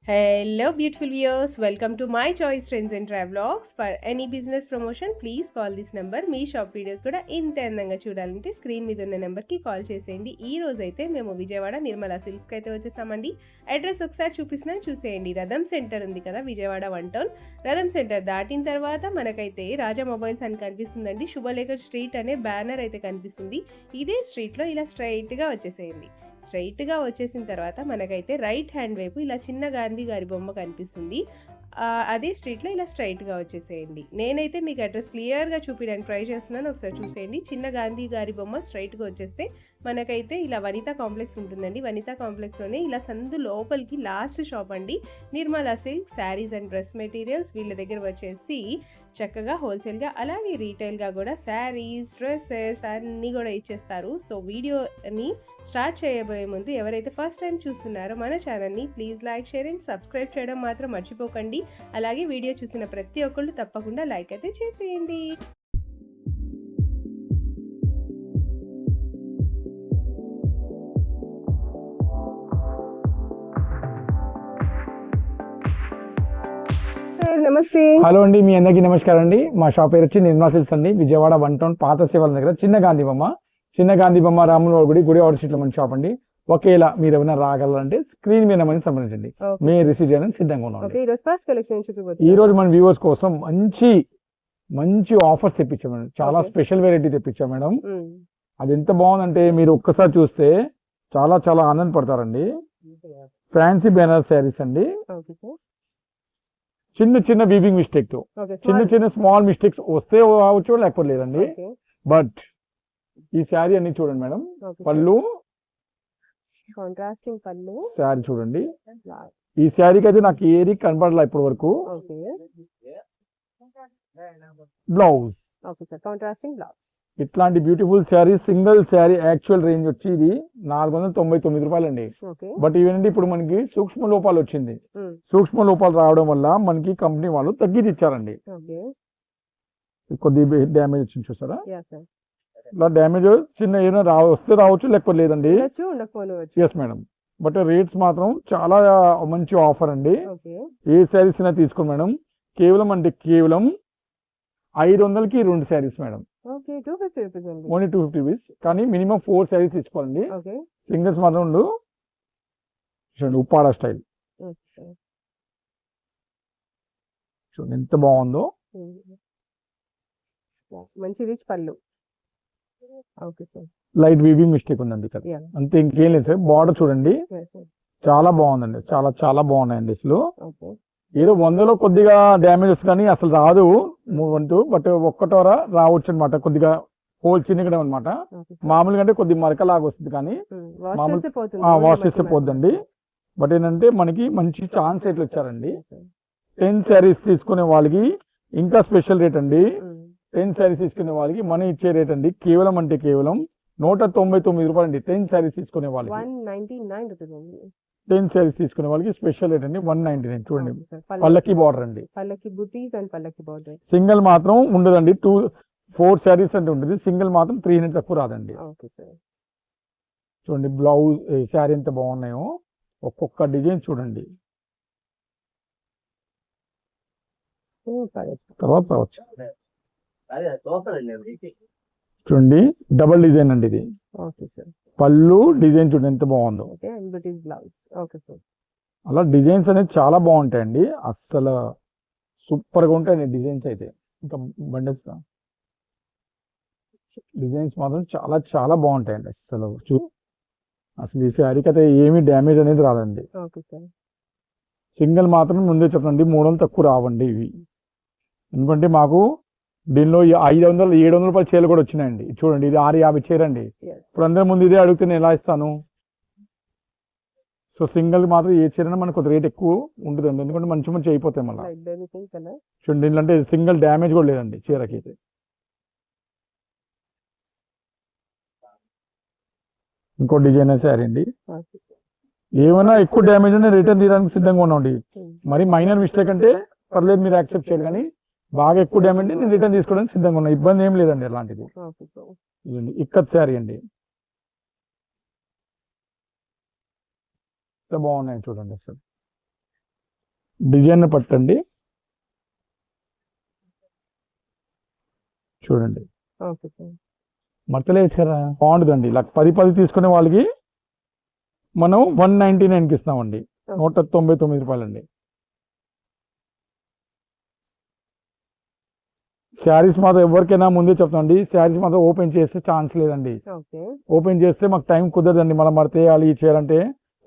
Hello, beautiful viewers. Welcome to my choice trends and travelogs. For any business promotion, please call this number. Me shop videos కూడా ఇంత అందంగా చూడాలంటే screen మీద ఉన్న నెంబర్కి call చేసేయండి. ఈ రోజు అయితే మేము విజయవాడ నిర్మలా సిల్క్స్కి అయితే వచ్చేసామండి. అడ్రస్ ఒకసారి చూపిస్తున్నాను, చూసేయండి. రథం సెంటర్ ఉంది కదా విజయవాడ 1 టౌన్. రథం సెంటర్ దాటిన తర్వాత మనకైతే రాజా మొబైల్స్ అని కనిపిస్తుందండి. శుభలేఖర్ స్ట్రీట్ అనే బ్యానర్ అయితే కనిపిస్తుంది. ఇదే స్ట్రీట్లో ఇలా స్ట్రైట్గా వచ్చేసేయండి. స్ట్రైట్గా వచ్చేసిన తర్వాత మనకైతే రైట్ హ్యాండ్ వైపు ఇలా చిన్న గాంధీ గారి బొమ్మ కనిపిస్తుంది. అదే స్ట్రీట్లో ఇలా స్ట్రైట్గా వచ్చేసేయండి. నేనైతే మీకు అడ్రస్ క్లియర్గా చూపించడానికి ట్రై చేస్తున్నాను, ఒకసారి చూసేయండి. చిన్న గాంధీ గారి బొమ్మ స్ట్రైట్గా వచ్చేస్తే మనకైతే ఇలా వనితా కాంప్లెక్స్ ఉంటుందండి. వనితా కాంప్లెక్స్లోనే ఇలా సందు లోపలికి లాస్ట్ షాప్ అండి Nirmala silk saris and dress materials. వీళ్ళ దగ్గర వచ్చేసి చక్కగా హోల్సేల్గా అలాగే రీటైల్గా కూడా శారీస్ డ్రెస్సెస్ అన్నీ కూడా ఇచ్చేస్తారు. సో వీడియోని స్టార్ట్ చేయబోయే ముందు ఎవరైతే ఫస్ట్ టైం చూస్తున్నారో మన ఛానల్ని please like share and subscribe చేయడం మాత్రం మర్చిపోకండి. అలాగే వీడియో చూసిన ప్రతి ఒక్కళ్ళు తప్పకుండా లైక్ అయితే చేసేయండి. నమస్తే. హలో అండి, మీ అందరికీ నమస్కారం అండి. మా షాప్ పేరు వచ్చి నిర్మలా సిల్క్స్ అండి. విజయవాడ 1 టౌన్ పాత సేవల దగ్గర చిన్న గాంధీ బొమ్మ రాముల గుడి ఆపోజిట్ మన షాప్ అండి. ఒకేలా మీరు ఏమైనా రాగలరంటే స్క్రీన్ మీద మనం సంప్రదించండి. మేము రిసీవ్ చేయడానికి సిద్ధంగా ఉన్నాం. ఈ రోజు మన వ్యూవర్స్ కోసం మంచి ఆఫర్స్ తెప్పించాం మేడం. చాలా స్పెషల్ వెరైటీ తెప్పించాం మేడం. అది ఎంత బాగుందంటే మీరు ఒక్కసారి చూస్తే చాలా చాలా ఆనందపడతారండి. ఫ్యాన్సీ బ్యానర్ శారీస్ అండి. చిన్న వీవింగ్ మిస్టేక్ తో చిన్న స్మాల్ మిస్టేక్స్ వస్తే రావచ్చు, లేకపోతే లేదండి. బట్ ఈ శారీ అన్ని చూడండి మేడం. పళ్ళు శారీ చూడండి. ఈ శారీకి అయితే నాకు ఏది కనపడలే ఇప్పటి వరకు. బ్లౌజ్ ఇట్లాంటి beautiful sari, single sari actual range వచ్చి ఇది 499 రూపాయలు అండి. బట్ ఇవేంటి ఇప్పుడు మనకి సూక్ష్మ లోపాలు వచ్చింది. సూక్ష్మ లోపాలు రావడం వల్ల మనకి కంపెనీ వాళ్ళు తగ్గించి ఇచ్చారండి. కొద్ది డ్యామేజ్ వచ్చింది చూసారా. ఇట్లా డ్యామేజ్ చిన్న ఏదైనా వస్తే రావచ్చు, లేకపోతే లేదండి. Yes madam. బట్ రేట్స్ మాత్రం చాలా మంచి ఆఫర్ అండి. ఏ శారీస్ అయినా తీసుకోండి మేడం. కేవలం 500కి 2 శారీస్ మేడం. Only 250 rupees. కానీ మినిమం 4 శారీస్ తీసుకోవాలండి. సింగిల్స్ మాత్రం చూడండి, ఉప్పాడ స్టైల్ చూడండి ఎంత బాగుందో. మంచి రిచ్ పళ్ళు. లైట్ వీవింగ్ మిస్టేక్ ఉందండి ఇక్కడ, అంతే, ఇంకేం లేదు సార్. బార్డర్ చూడండి చాలా బాగుందండి. చాలా చాలా బాగున్నాయండి. అసలు ఏదో 100లో కొద్దిగా డ్యామేజెస్ కానీ అసలు రాదు వంతు. బట్ ఒక్కటోరా రావచ్చు అనమాట. కొద్దిగా హోల్ చిన్నగడం అనమాట. మామూలుగా అంటే కొద్ది మరకలాగా వస్తుంది, కానీ వాష్ చేస్తే పోద్దండి. బట్ ఏంటంటే మనకి మంచి ఛాన్స్ రేట్లు ఇచ్చారండి. 10 శారీస్ తీసుకునే వాళ్ళకి ఇంకా స్పెషల్ రేట్ అండి. 10 శారీస్ తీసుకునే వాళ్ళకి మనం ఇచ్చే రేట్ అండి కేవలం 199 రూపాయలు అండి. 10 శారీస్ తీసుకునే వాళ్ళకి 10 శారీస్ తీసుకునే వాళ్ళకి స్పెషల్ రేట్ అండి 199. చూడండి, పల్లకి బార్డర్ అండి. సింగిల్ మాత్రం ఉండదండి. 4 శారీస్ అంటే ఉంటుంది. సింగిల్ మాత్రం 300 తక్కువ రాదండి. చూడండి బ్లౌజ్ శారీ ఎంత బాగున్నాయో. ఒక్కొక్క డిజైన్ చూడండి. తర్వాత చూడండి డబల్ డిజైన్ అండి ఇది. పళ్ళు డిజైన్ చూడండి ఎంత బాగుందో. అలా డిజైన్స్ అనేది చాలా బాగుంటాయండి. అస్సలు సూపర్ గా ఉంటాయండి డిజైన్స్ అయితే. ఇంకా బండిల్స్ డిజైన్స్ మాత్రం చాలా చాలా బాగుంటాయండి. అసలు ఈ శారీకి అయితే ఏమీ డ్యామేజ్ అనేది రాదండి. సింగిల్ మాత్రం ముందే చెప్పండి 300 తక్కువ రావండి ఇవి. ఎందుకంటే మాకు దీనిలో 500-700 రూపాయల చీరలు కూడా వచ్చినాయండి. చూడండి, ఇది 650 చీర అండి. ఇప్పుడు అందరి ముందు ఇదే అడిగితే నేను ఎలా ఇస్తాను. సో సింగిల్ మాత్రం ఏ చీరైనా మనకు కొద్ది రేట్ ఎక్కువ ఉంటుందండి. ఎందుకంటే మంచి అయిపోతాయి మళ్ళీ. చూడండి, దీనిలో అంటే సింగిల్ డ్యామేజ్ కూడా లేదండి చీరకి అయితే. ఇంకో డిజైనర్ శారీ అండి. ఏమైనా ఎక్కువ డ్యామేజ్ అయినా రిటర్న్ తీయడానికి సిద్ధంగా ఉన్నాండి. మరి మైనర్ మిస్టేక్ అంటే పర్లేదు, మీరు యాక్సెప్ట్ చేయాలి. కానీ బాగా ఎక్కువ డ్యామేజ్ నేను రిటర్న్ తీసుకోవడానికి సిద్ధంగా ఉన్నా. ఇబ్బంది ఏం లేదండి అలాంటిది. ఇక్కత్ శారీ అండి. ఎంత బాగున్నాయి చూడండి అసలు. డిజైన్ పట్టండి, చూడండి ఓకే సార్. మట్టలేచ్చు కదా, బాగుంటుందండి. ఇలా 10 తీసుకునే వాళ్ళకి మనం 199కి ఇస్తామండి, 199 రూపాయలండి. శారీస్ మాత్రం ఎవరికైనా ముందే చెప్తామండి, శారీస్ మాత్రం ఓపెన్ చేస్తే ఛాన్స్ లేదండి. ఓకే. ఓపెన్ చేస్తే మాకు టైం కుదరదండి, మనం మరి తేయాలి చేయాలంటే.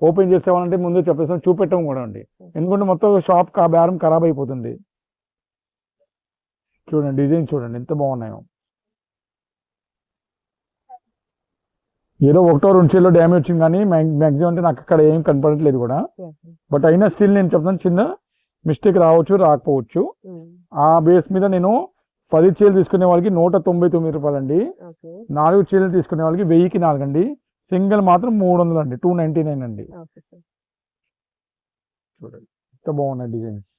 ఓపెన్ చేసేవాళ్ళంటే ముందే చెప్పేస్తాం, చూపెట్టం కూడా అండి. ఎందుకంటే మొత్తం షాప్ బేరం ఖరాబ్ అయిపోతుంది. చూడండి డిజైన్ చూడండి ఎంత బాగున్నాయో. ఏదో ఒకటో రెండు చీరలో డ్యామేజ్ వచ్చింది, కానీ మ్యాక్సిమం అంటే నాకు అక్కడ ఏం కనపడట్లేదు కూడా. బట్ అయినా స్టిల్ నేను చెప్తాను, చిన్న మిస్టేక్ రావచ్చు రాకపోవచ్చు. ఆ బేస్ మీద నేను 10 చీరలు తీసుకునే వాళ్ళకి 199 రూపాయలండి, 4 చీరలు తీసుకునే వాళ్ళకి 1000కి 4 అండి, సింగిల్ మాత్రం 300 అండి, 299 అండి. చూడండి ఎంత బాగున్నాయి డిజైన్స్.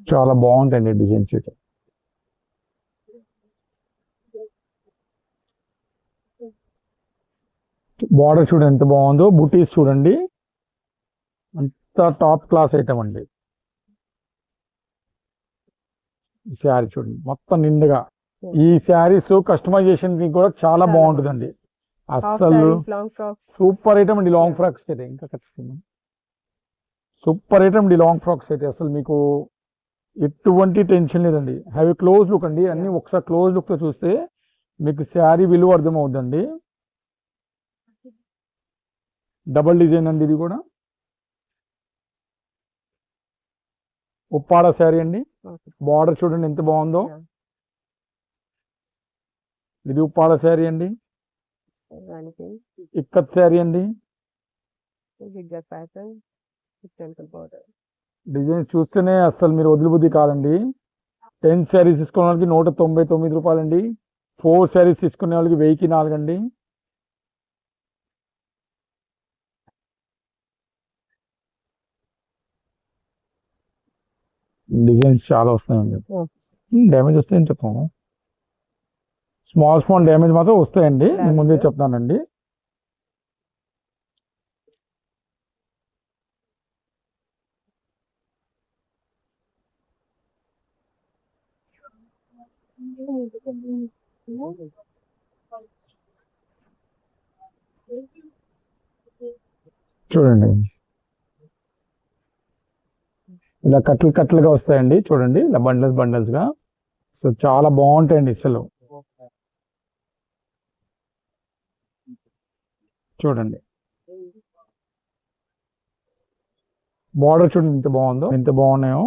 చాలా బాగుంటాయండి డిజైన్స్ అయితే. బార్డర్ చూడండి ఎంత బాగుందో, బుటీస్ చూడండి అంత టాప్ క్లాస్ ఐటమ్ అండి. ఈ శారీ చూడండి మొత్తం నిండుగా. ఈ శారీస్ కస్టమైజేషన్ కి కూడా చాలా బాగుంటుందండి. అస్సలు సూపర్ ఐటమ్ అండి. లాంగ్ ఫ్రాక్స్ అయితే ఇంకా సూపర్ ఐటమ్ అండి. లాంగ్ ఫ్రాక్స్ అయితే అసలు మీకు ఎటువంటి టెన్షన్ లేదండి. హ్యావ్ ఏ క్లోజ్ లుక్ అండి, అన్ని ఒకసారి క్లోజ్ లుక్ తో చూస్తే మీకు శారీ విలువ అర్థం అవుతుందండి. డబల్ డిజైన్ అండి, ఇది కూడా ఉప్పాడ శారీ అండి. బార్డర్ చూడండి ఎంత బాగుందో, ఇది ఉప్పాడ శారీ అండి. ఇక్కత్ శారీ అండి. డిజైన్ చూస్తేనే అసలు మీరు వదిలిబుద్ధి కాదండి. 10 శారీస్ తీసుకునే వాళ్ళకి 199 రూపాయలండి, 4 శారీస్ తీసుకునే వాళ్ళకి 1000కి 4 అండి. డిజైన్స్ చాలా వస్తాయండి. డ్యామేజ్ వస్తాయని చెప్తాను, స్మాల్ డ్యామేజ్ మాత్రం వస్తాయండి, నేను ముందే చెప్తానండి. చూడండి ఇలా కట్లుగా వస్తాయండి, చూడండి ఇలా బండల్స్ గా. సో చాలా బాగుంటాయండి అసలు. చూడండి బార్డర్ చూడండి ఎంత బాగుందో, ఎంత బాగున్నాయో.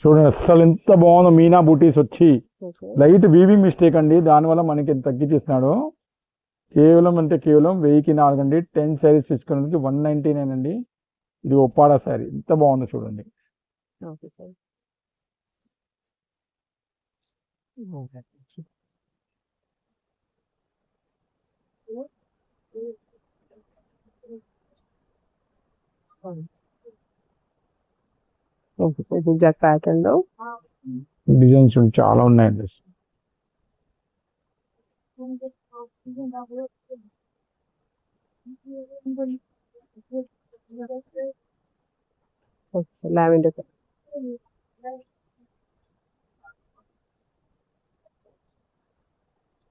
చూడండి అస్సలు ఎంత బాగుందో. మీనా బూటీస్ వచ్చి లైట్ వీవింగ్ మిస్టేక్ అండి, దానివల్ల మనకి ఎంత తగ్గించేస్తున్నాడు. కేవలం 1000కి 4 అండి. 10 శారీస్ తీసుకునేందుకు 199 అండి. ఇది ఒప్పాడా శారీ ఎంత బాగుందో చూడండి. డిజైన్స్ చూడండి చాలా ఉన్నాయండి. లావెండర్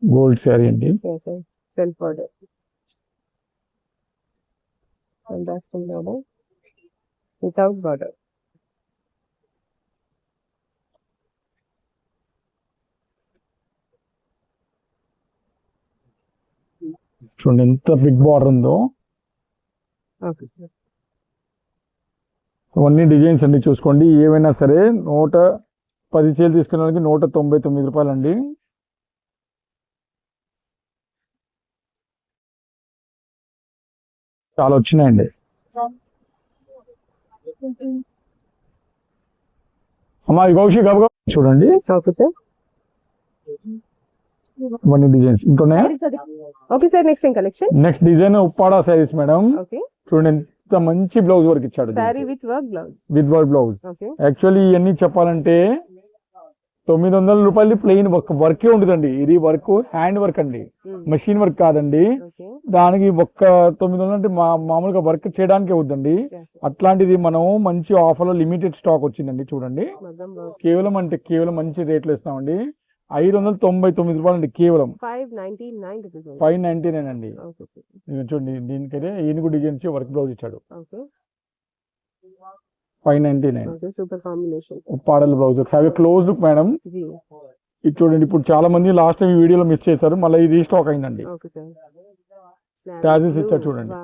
గోల్డ్ శారీ అండి. Self border, without border. చూడండి ఎంత బిగ్ బార్డర్ ఉందో. సో అన్ని డిజైన్స్ అండి చూసుకోండి. ఏవైనా సరే 110 చీరలు తీసుకునే వాళ్ళకి 199 రూపాయలండి. చాలా వచ్చినాయండి. అమ్మా గౌషి గబగబ చూడండి. ఇవన్నీ డిజైన్స్ ఇంకొన్నాయా? Okay sir, next collection. Next design Uppada saris madam. చూడండి ఇంత మంచి బ్లౌజ్ వర్క్ ఇచ్చాడు sari with work blouse. With work blouse. Okay. Actually ఇవన్నీ చెప్పాలంటే 900 రూపాయలు ప్లెయిన్ వర్కే ఉంటుందండి. ఇది వర్క్ హ్యాండ్ వర్క్ అండి, మెషిన్ వర్క్ కాదండి. ఓకే. దానికి ఒక్క 900 అంటే మామూలుగా వర్క్ చేయడానికే అవుతుందండి. అట్లాంటిది మనం మంచి ఆఫర్ లో లిమిటెడ్ స్టాక్ వచ్చిందండి. చూడండి, మగ్గం వర్క్. కేవలం మంచి రేట్లు ఇస్తామండి. 599 రూపాయలు అండి, కేవలం 599 rupees. 599 అండి. Okay sir. ఇదిగో చూడండి, దీనికైతే ఏనుగు డిజైన్ ఇచ్చి వర్క్ బ్లౌజ్ ఇచ్చాడు. ఓకే. 599. Okay, super combination. పాడల్ blouse have close look madam. జీ. ఇది చూడండి, ఇప్పుడు చాలా మంది లాస్ట్ టైం ఈ వీడియోలో మిస్ చేశారు, మళ్ళీ ఇది రీస్టాక్ అయిందండి. Okay sir. టాజిల్స్ ఇచ్చారు చూడండి.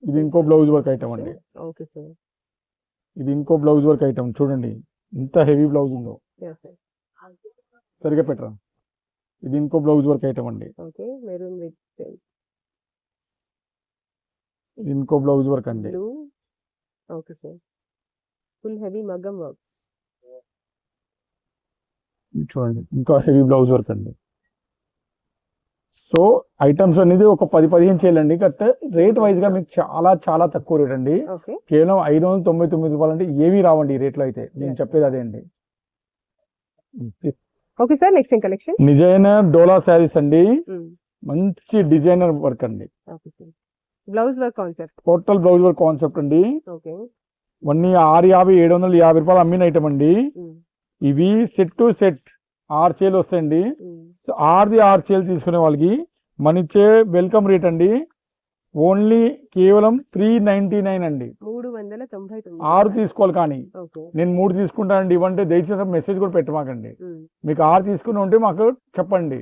ఇది ఇంకో బ్లౌజ్ వర్క్ ఐటమ్ అండి. Okay sir. ఇది ఇంకో బ్లౌజ్ వర్క్ ఐటమ్ చూడండి, ఇంత హెవీ బ్లౌజ్ ఉందో. yes sir. సరిగా పెట్టరా. ఇది ఇంకో బ్లౌజ్ వర్క్ ఐటమ్ అండి. ఓకే, మెరూన్ విత్ ఇది ఇంకో బ్లౌజ్ వర్క్ అండి. Blue. Okay sir. Full heavy మగ్గం వర్క్స్. చూడండి, ఇంకా హెవీ బ్లౌజ్ వర్క్ అండి. సో ఐటమ్స్ అనేది ఒక 10-15 చేయాలండి. కరెక్ట్ రేట్ వైజ్ గా మీకు చాలా చాలా తక్కువ రేట్ అండి. ఓకే. కేవలం 599 రూపాయలు అంటే ఏమీ రావండి ఈ రేట్లో అయితే. నేను చెప్పేది అదే అండి. ఓకే సార్, నెక్స్ట్ ఏం కలెక్షన్? డిజైనర్ డోలా శారీస్ అండి, మంచి డిజైనర్ వర్క్ అండి. Okay sir. Blouse work concept. Total blouse work concept అండి. ఓకే. ఇవన్నీ 650 750 రూపాయలు అమ్మిన ఐటమ్ అండి. ఇవి సెట్ టు సెట్ 6 చీరలు వస్తాయండి. 6 చీరలు తీసుకునే వాళ్ళకి మన ఇచ్చే వెల్కమ్ రేట్ అండి ఓన్లీ కేవలం 399 అండి. 399. 6 తీసుకోవాలి. కానీ ఓకే. నేను 3 తీసుకుంటానండి ఇవ్వంటే దయచేసి మెసేజ్ కూడా పెట్టమాకండి. మీకు 6 తీసుకుని ఉంటే మాకు చెప్పండి,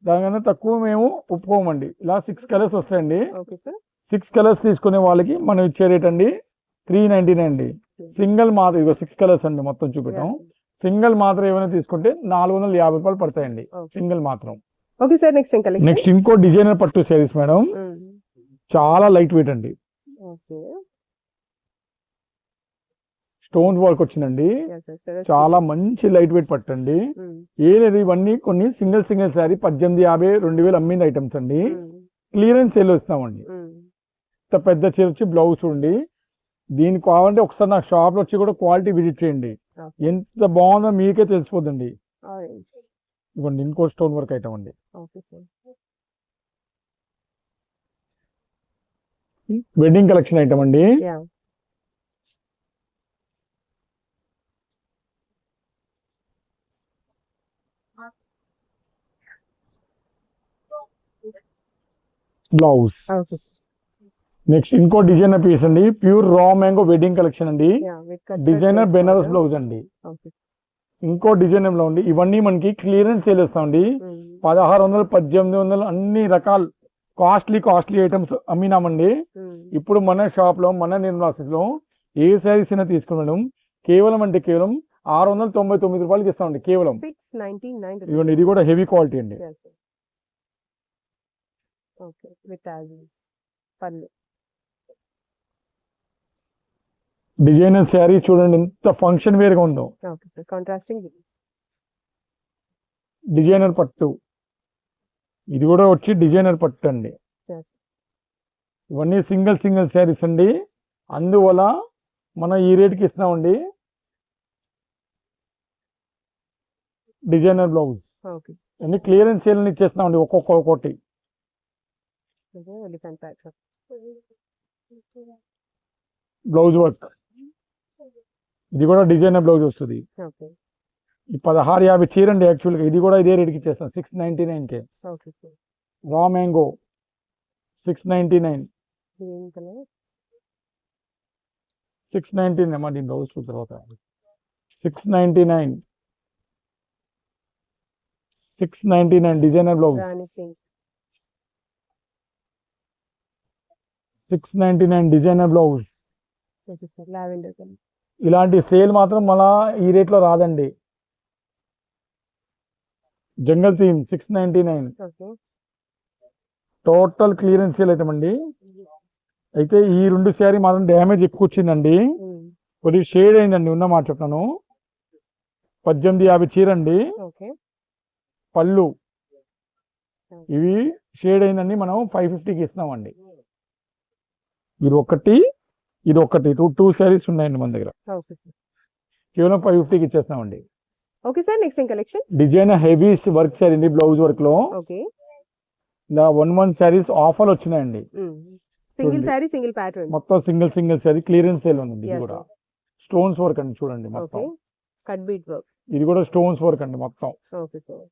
దానికన్నా తక్కువ మేము ఒప్పుకోమండి. ఇలా 6 కలర్స్ వస్తాయండి. Okay sir. 6 కలర్స్ తీసుకునే వాళ్ళకి మనం ఇచ్చే రేట్ అండి 399 అండి. సింగిల్ మాత్రం ఇగో 6 కలర్స్ అండి మొత్తం చూపెట్టాం. సింగిల్ మాత్రం ఏమైనా తీసుకుంటే 450 రూపాయలు పడతాయండి, సింగిల్ మాత్రం. ఓకే సార్, నెక్స్ట్ ఏం కలెక్షన్? నెక్స్ట్ ఇంకో డిజైనర్ పట్టు శారీస్ మేడం, చాలా లైట్ వెయిట్ అండి. ఓకే. స్టోన్ వర్క్ వచ్చిందండి, చాలా మంచి లైట్ వెయిట్ పట్టు అండి. ఏలేదు ఇవన్నీ కొన్ని సింగిల్ శారీ 1850 2000 అమ్మింది ఐటమ్స్ అండి. క్లియరెన్స్ సేల్ ఇస్తామండి. ఇంత పెద్ద చీర వచ్చి బ్లౌజ్ చూడండి. దీనికి కావాలంటే ఒకసారి నాకు షాప్ లో వచ్చి కూడా క్వాలిటీ విజిట్ చేయండి, ఎంత బాగుందో మీకే తెలిసిపోద్దండి. ఇవ్వండి ఇంకో స్టోన్ వర్క్ ఐటమ్ అండి. వెడ్డింగ్ కలెక్షన్ ఐటమ్ అండి. బ్లౌజ్. నెక్స్ట్ ఇంకో డిజైనర్ పీస్ అండి, pure raw mango wedding collection అండి. డిజైనర్ బెనారస్ బ్లౌజ్ అండి. ఇంకో డిజైనర్ లో ఉండి ఇవన్నీ మనకి క్లియరెన్స్ సేల్ ఇస్తామండి. 1600 1800 అన్ని రకాల కాస్ట్లీ ఐటమ్స్ అమ్మినామండి. ఇప్పుడు మన షాప్ లో మన నిర్మలాలో ఏ శారీస్ అయినా తీసుకున్నాం కేవలం అంటే కేవలం 699 రూపాయలకి ఇస్తామండి. కేవలం 699. ఇవ్వండి, ఇది కూడా హెవీ క్వాలిటీ అండి. డిజైనర్ శారీ చూడండి ఎంత ఫంక్షన్ వేర్ గా ఉందో. డిజైనర్ పట్టు, ఇది కూడా వచ్చి డిజైనర్ పట్టు అండి. ఇవన్నీ సింగిల్ శారీస్ అండి, అందువల్ల మనం ఈ రేట్కి ఇస్తున్నామండి. డిజైనర్ బ్లౌజ్ అన్ని క్లియరెన్స్ సేల్ ఇచ్చేస్తున్నామండి ఒక్కొక్కటి. బ్లౌజ్ వర్క్, ఇది కూడా డిజైనర్ బ్లౌజ్ వస్తుంది. 1650 చీర అండి. యాక్చువల్గా ఇది కూడా ఇదే రేట్కి ఇచ్చేస్తాం 699 కే. Raw mango 699. 699 అమ్మా, దీని బ్లౌజ్ చూసిన తర్వాత 699 డిజైనర్ బ్లౌజ్ 699 డిజైనర్ బ్లౌజ్. ఇలాంటి సేల్ మాత్రం మళ్ళా ఈ రేట్లో రాదండి. జంగల్ theme 699 total clearance sale item అండి. అయితే ఈ 2 శారీ మాత్రం డ్యామేజ్ ఎక్కువ వచ్చిందండి, కొద్దిగా షేడ్ అయిందండి. ఉన్న మాట చెప్తాను, 1850 చీర అండి. పళ్ళు ఇవి షేడ్ అయిందండి, మనం 550కి ఇస్తున్నామండి. ఇది ఒకటి టూ శారీస్ ఉన్నాయండి మన దగ్గర. Okay sir. కేవలం 550కి ఇచ్చేస్తామండి. ఓకే సార్, నెక్స్ట్ ఏం collection? Design heavy work sari అండి, బ్లౌజ్ వర్క్ లో. ఓకే. ఇలా 1 శారీస్ ఆఫర్ వచ్చినాయండి. సింగిల్ శారీ సింగిల్ ప్యాటర్న్, మొత్తం సింగిల్ శారీ క్లియరెన్స్ సేల్ ఉంది. ఇది Yes, కూడా sir. స్టోన్స్ వర్క్ అండి, చూడండి ఓకే. మొత్తం. Cut bead work. ఇది కూడా స్టోన్స్ వర్క్ అండి మొత్తం. Okay sir.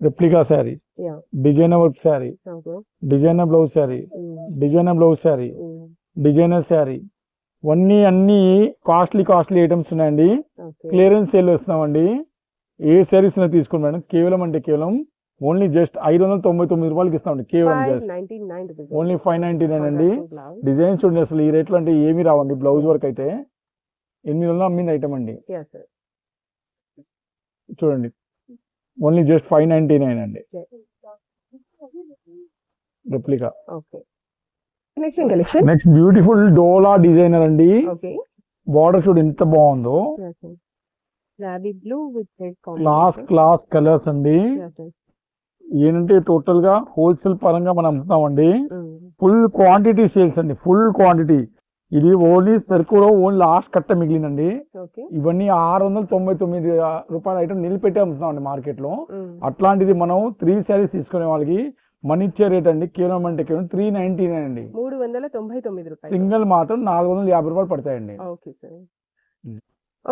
Replica sari, yeah. Designer work sari, okay. Designer blouse sari, designer sari. అన్ని కాస్ట్లీ ఐటమ్స్ ఉన్నాయండి. ఓకే. క్లియరెన్స్ సేల్ వస్తున్నామండి. ఏ శారీస్ తీసుకోండి మేడం, కేవలం ఓన్లీ జస్ట్ 599 రూపాయలకి ఇస్తామండి. కేవలం జస్ట్ 599 rupees. ఓన్లీ 599 అండి. Wonderful blouse. డిజైన్ చూడండి, అసలు ఈ రేట్లో అంటే ఏమీ రావండి. బ్లౌజ్ వర్క్ అయితే 800 అమ్మింది ఐటమ్ అండి. Yes, sir. చూడండి, ఓన్లీ జస్ట్ 599 అండి. రెప్లికా. ఓకే. నెక్స్ట్ ఏం కలెక్షన్? నెక్స్ట్ బ్యూటిఫుల్ డోలా డిజైనర్ అండి. ఓకే. బార్డర్ చూడు ఎంత బాగుందో. Yes, sir. Navy blue with red combination. Class colours అండి. Yes, sir. ఏంటంటే టోటల్ గా హోల్సేల్ పరంగా మనం అమ్ముతామండి. Mm. ఫుల్ క్వాంటిటీ సేల్స్ అండి, ఫుల్ క్వాంటిటీ. ఇది ఓన్లీ సరుకులో ఓన్లీ లాస్ట్ కట్ట మిగిలిందండి. Okay. ఇవన్నీ 699 రూపాయల ఐటమ్ నిలిపెట్టి అమ్ముతామండి మార్కెట్ లో. Mm. అట్లాంటిది మనం 3 శారీస్ తీసుకునే వాళ్ళకి మన ఇచ్చే రేట్ అండి కేవలం 399 అండి. 399 రూపాయలు. సింగిల్ మాత్రం 450 రూపాయలు పడతాయండి. Okay sir.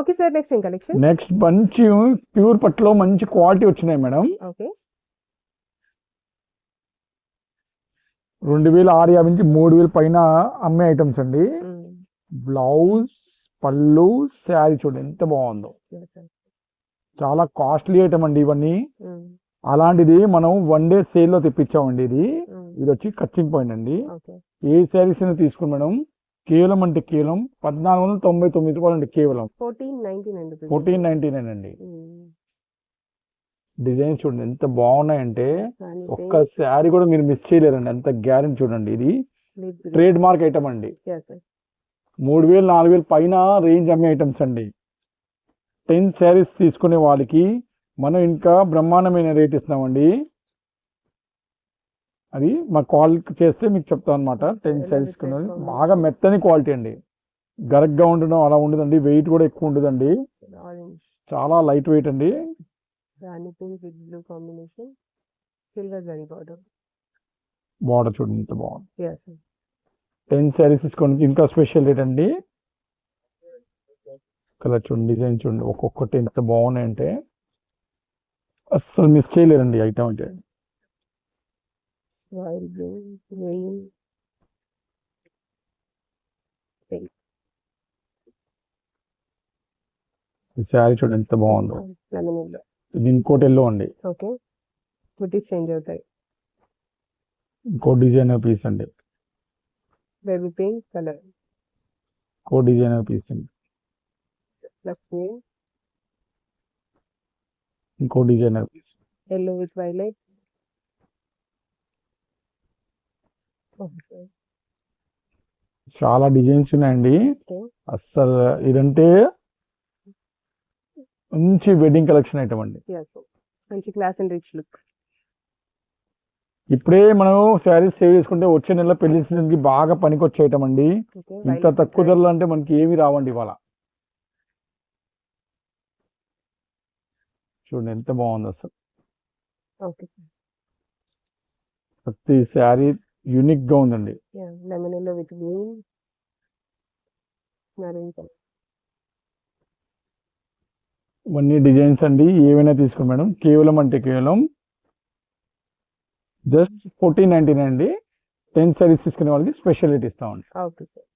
Okay sir, next ఏం కలెక్షన్? నెక్స్ట్ మంచి ప్యూర్ పట్టులో మంచి క్వాలిటీ వచ్చినాయి మేడం. ఓకే. 2650 నుంచి 3000 పైన అమ్మే ఐటమ్స్ అండి. Mm. బ్లౌజ్, పళ్ళు, శారీ చూడండి ఎంత బాగుందో. Yes, sir. చాలా కాస్ట్లీ ఐటమ్ అండి ఇవన్నీ. Mm. అలాంటిది మనం 1 డే సేల్ లో తెప్పించామండి. ఇది Mm. ఇది వచ్చి కచ్చింగ్ పాయింట్ అండి. Okay. ఏ శారీస్ అయినా తీసుకుని మేడం కేవలం 1499 రూపాయలు అండి. కేవలం 1499 rupees. 1499 అండి. Mm. డిజైన్స్ చూడండి ఎంత బాగున్నాయంటే Fanny ఒక్క pink, శారీ కూడా మీరు మిస్ చేయలేరండి, అంత గ్యారెంటీ. చూడండి, ఇది lip green. Trade mark item అండి. Yes, sir. 3000 4000 పైన రేంజ్ అమ్మే ఐటమ్స్ అండి. 10 శారీస్ తీసుకునే వాళ్ళకి మనం ఇంకా బ్రహ్మాండమైన రేట్ ఇస్తున్నామండి. అది మా కాల్ చేస్తే మీకు చెప్తాం అనమాట. 10 శారీస్ బాగా మెత్తని క్వాలిటీ అండి, గరగ్గా ఉండడం అలా ఉండదండి. వెయిట్ కూడా ఎక్కువ ఉండదండి, Orange. చాలా లైట్ వెయిట్ అండి. Fanny pink with blue combination. Silver zari border. Border చూడండి ఎంత బాగుంది. Yes, sir. 10 శారీస్ తీసుకోండి ఇంకా స్పెషల్ రేట్ అండి. కలర్ చూడండి, డిజైన్ చూడండి, ఒక్కొక్కటి ఎంత బాగున్నాయంటే అస్సలు మిస్ చేయలేరండి ఐటమ్ అంటే. Royal blue, green, pink. ఈ శారీ చూడండి ఎంత బాగుందో. Lemon yellow. ఇది ఇంకోటి ఎల్లో అండి, ఓకే. బుటీస్ చేంజ్ అవుతాయి. ఇంకో డిజైనర్ పీస్ అండి, బేబీ పింక్ కలర్, ఇంకో డిజైనర్ పీస్ అండి, లక్ష్మి, ఇంకో designer piece. Yellow with violet. చాలా డిజైన్స్ ఉన్నాయండి. ఓకే. అస్సలు ఇదంటే మంచి వెడ్డింగ్ కలెక్షన్ ఐటమ్ అండి. Yes, మంచి క్లాస్ అండ్ రిచ్ లుక్. ఇప్పుడే మనం శారీస్ సేవ్ చేసుకుంటే వచ్చే నెల పెళ్లి సీజన్ కి బాగా పనికొచ్చే ఐటమ్ అండి. ఓకే. ఇంత తక్కువ ధరలు అంటే మనకి ఏమి రావండి ఇవాళ. చూడండి ఎంత బాగుంది అసలు. Okay sir. ప్రతి శారీ యూనిక్ గా ఉందండి. Yeah, lemon yellow with green, maroon colour. ఇవన్నీ డిజైన్స్ అండి, ఏవైనా తీసుకోండి మేడం. కేవలం జస్ట్ 1499 అండి. 10 శారీస్ తీసుకునే వాళ్ళకి స్పెషల్ రేట్ ఇస్తామండి. Okay sir.